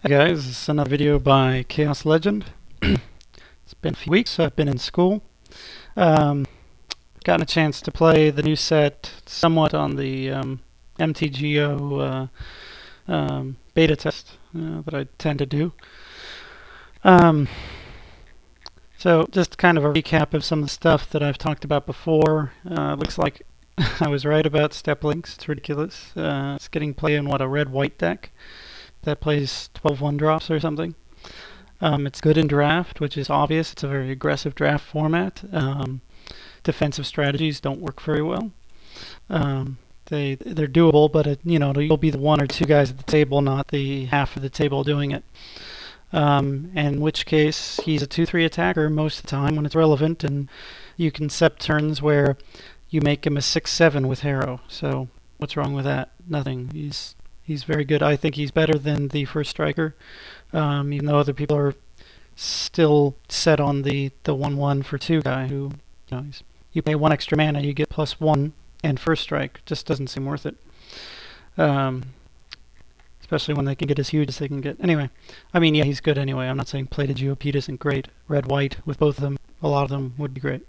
Hi guys, this is another video by Xaoslegend. It's been a few weeks, so I've been in school. Um, Gotten a chance to play the new set somewhat on the MTGO beta test that I tend to do. Um, so just kind of a recap of some of the stuff that I've talked about before. Looks like I was right about step links. It's ridiculous. It's getting play in a red-white deck that plays 12 1-drops or something. It's good in draft, which is obvious. It's a very aggressive draft format. Defensive strategies don't work very well. They're doable, but you'll be the one or two guys at the table, not the half of the table doing it. In which case he's a 2/3 attacker most of the time when it's relevant, and you can set turns where you make him a 6/7 with Harrow. So what's wrong with that? Nothing. He's very good. I think he's better than the first striker, even though other people are still set on the 1/1 for 2 guy who, you pay 1 extra mana, you get +1, and first strike just doesn't seem worth it. Especially when they can get as huge as they can get. Anyway, I mean, yeah, he's good anyway. I'm not saying plated GOP isn't great. Red-white with both of them, a lot of them would be great.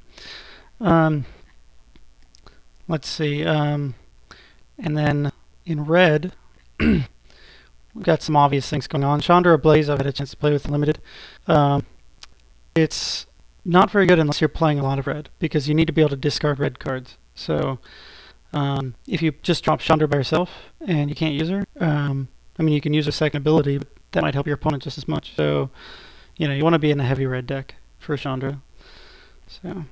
Let's see. And then in red, we've got some obvious things going on. Chandra Blaze, I've had a chance to play with limited. It's not very good unless you're playing a lot of red, because you need to be able to discard red cards. So if you just drop Chandra by herself and you can't use her, I mean, you can use her second ability, but that might help your opponent just as much. So, you want to be in a heavy red deck for Chandra. So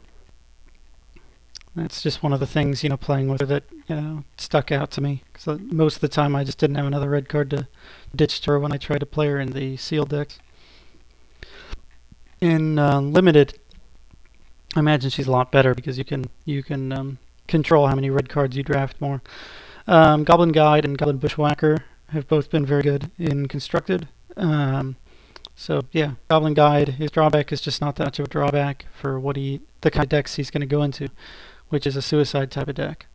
that's just one of the things, playing with her that, stuck out to me. Because most of the time I just didn't have another red card to ditch to her when I tried to play her in the sealed decks. In limited, I imagine she's a lot better because you can control how many red cards you draft more. Goblin Guide and Goblin Bushwhacker have both been very good in constructed. So yeah, Goblin Guide, his drawback is just not that much of a drawback for the kind of decks he's going to go into, which is a suicide type of deck.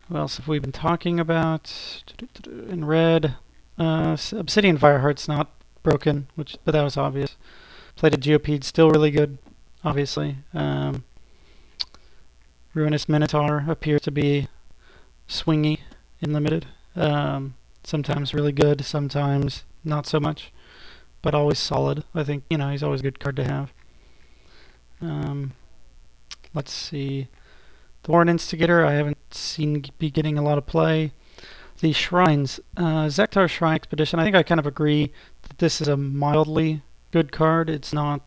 What else have we been talking about? In red, Obsidian Fireheart's not broken, but that was obvious. Plated GOP still really good, obviously. Ruinous Minotaur appears to be swingy in limited. Sometimes really good, sometimes not so much, but always solid. I think, he's always a good card to have. Let's see. The Warren Instigator, I haven't seen be getting a lot of play. The Shrines, Zektar Shrine Expedition, I think I kind of agree that this is a mildly good card. It's not,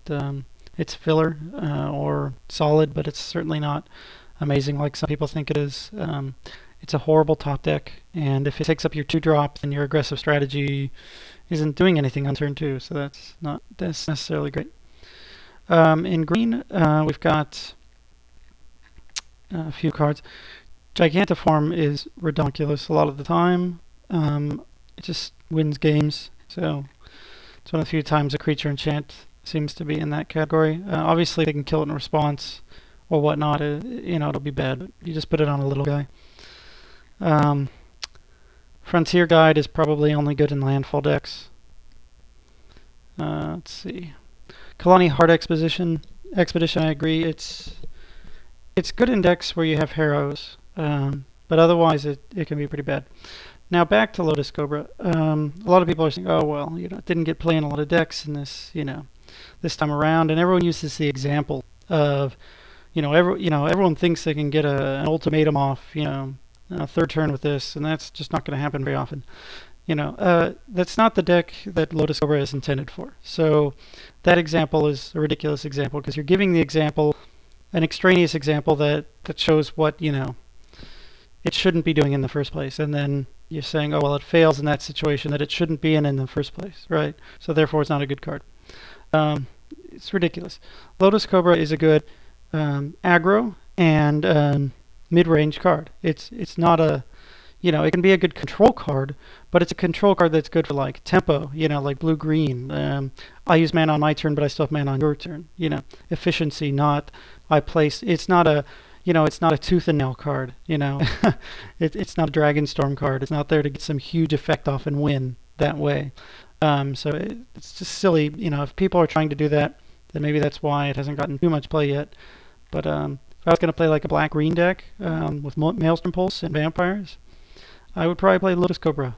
it's filler or solid, but it's certainly not amazing like some people think it is. It's a horrible top deck, and if it takes up your 2-drop, then your aggressive strategy isn't doing anything on turn 2, so that's not necessarily great. In green, we've got a few cards. Gigantiform is ridiculous a lot of the time. It just wins games, so it's one of the few times a creature enchant seems to be in that category. Obviously, they can kill it in response or whatnot. It'll be bad, but you just put it on a little guy. Frontier Guide is probably only good in landfall decks. Let's see. Kalani Hard Expedition, I agree. It's good in decks where you have Harrows, but otherwise it can be pretty bad. Now back to Lotus Cobra. A lot of people are saying, oh well, it didn't get play in a lot of decks in this, this time around, and everyone uses the example of, everyone thinks they can get an ultimatum off, third turn with this, and that's just not going to happen very often. That's not the deck that Lotus Cobra is intended for. So that example is a ridiculous example because you're giving the example, an extraneous example that shows what, it shouldn't be doing in the first place. And then you're saying, oh, well, it fails in that situation that it shouldn't be in the first place, right? So therefore it's not a good card. It's ridiculous. Lotus Cobra is a good aggro and mid-range card. It's not a, it can be a good control card, but it's a control card that's good for like tempo, like blue-green. I use mana on my turn, but I still have mana on your turn. Efficiency, not I place. It's not a, it's not a tooth and nail card. It's not a Dragonstorm card. It's not there to get some huge effect off and win that way. So it's just silly. If people are trying to do that, then maybe that's why it hasn't gotten too much play yet. But if I was going to play like a black-green deck with Maelstrom Pulse and Vampires, I would probably play Lotus Cobra.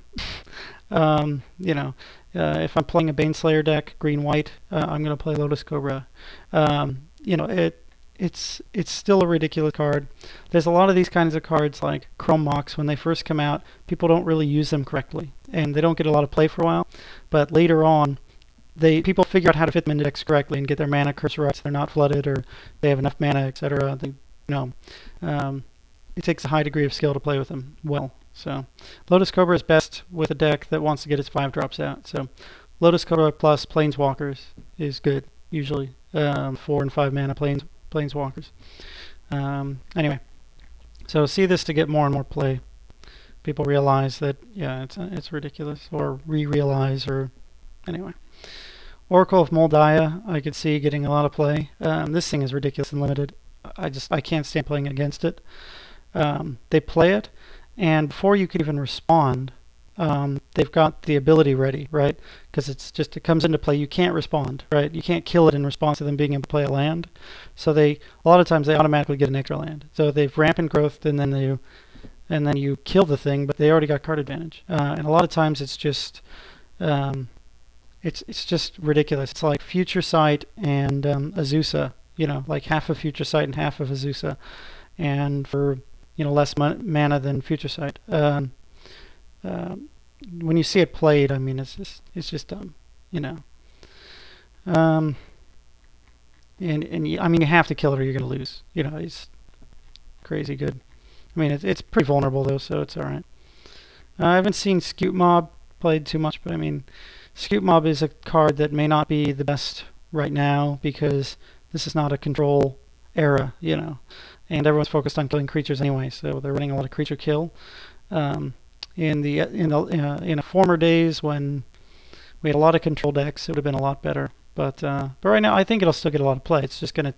If I'm playing a Baneslayer deck, green-white, I'm going to play Lotus Cobra. It's still a ridiculous card. There's a lot of these kinds of cards like Chrome Mox. When they first come out, people don't really use them correctly, and they don't get a lot of play for a while. But later on, people figure out how to fit them into decks correctly and get their mana cursor right so they're not flooded or they have enough mana, etc. It takes a high degree of skill to play with them well. So Lotus Cobra is best with a deck that wants to get its 5-drops out. So Lotus Cobra plus Planeswalkers is good, usually. 4 and 5 mana Planeswalkers. Anyway, so see this to get more and more play. People realize that, yeah, it's ridiculous, or re-realize, or anyway. Oracle of Moldiah, I could see getting a lot of play. This thing is ridiculous and limited. I can't stand playing against it. They play it, and before you can even respond, they've got the ability ready, right? Because it comes into play. You can't respond, right? You can't kill it in response to them being able to play a land. So a lot of times they automatically get an extra land. So they've rampant growth, and then you kill the thing, but they already got card advantage. And a lot of times it's just ridiculous. It's like Future Sight and Azusa. Like half of Future Sight and half of Azusa, and for less mana than Future Sight. When you see it played, I mean, it's just dumb, and I mean, you have to kill it or you're gonna lose. It's crazy good. I mean, it's pretty vulnerable though, so it's all right. I haven't seen Scoot Mob played too much, but I mean, Scoot Mob is a card that may not be the best right now because this is not a control era, and everyone's focused on killing creatures anyway, so they're running a lot of creature kill. In former days when we had a lot of control decks, it would have been a lot better. But right now, I think it'll still get a lot of play. It's just gonna,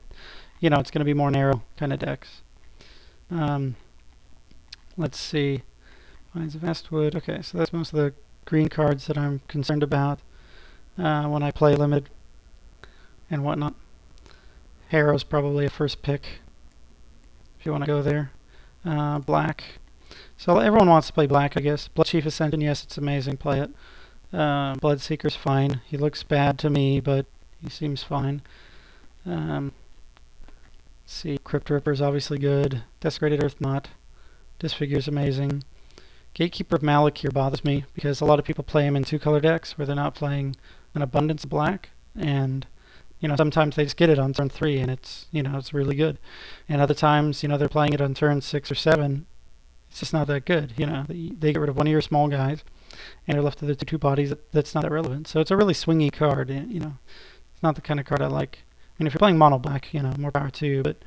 it's gonna be more narrow kind of decks. Let's see, Vines of Vestwood. Okay, so that's most of the green cards that I'm concerned about when I play limited and whatnot. Harrow's probably a first pick if you want to go there. Black. So everyone wants to play black, I guess. Bloodchief Ascension, yes, it's amazing. Play it. Bloodseeker's fine. He looks bad to me, but he seems fine. Let's see, Crypt Ripper's obviously good. Desecrated Earthknot. Disfigure's amazing. Gatekeeper of Malakir bothers me because a lot of people play him in 2-color decks where they're not playing an abundance of black, and sometimes they just get it on turn 3 and it's really good, and other times they're playing it on turn 6 or 7. It's just not that good. They get rid of one of your small guys and they're left with the 2 bodies. That's not that relevant. So it's a really swingy card. It's not the kind of card I like. I mean, if you're playing mono black, more power to you, but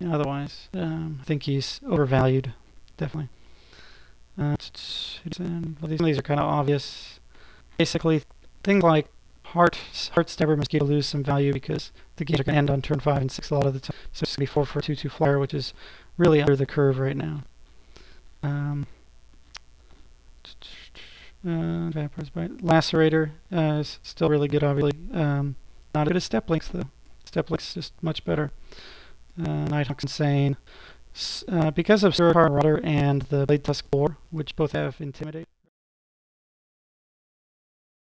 otherwise I think he's overvalued, definitely. Some of these are kind of obvious. Basically, things like Heartstabber Mosquito lose some value because the games are going to end on turn 5 and 6 a lot of the time. So it's going to be 4 for a 2/2 flyer, which is really under the curve right now. Vampire's Bite. Lacerator is still really good, obviously. Not as good as Step Links, though. Step Links is just much better. Nighthawk's insane. Because of Surikar Rudder and the Blade Tusk Boar, which both have Intimidate.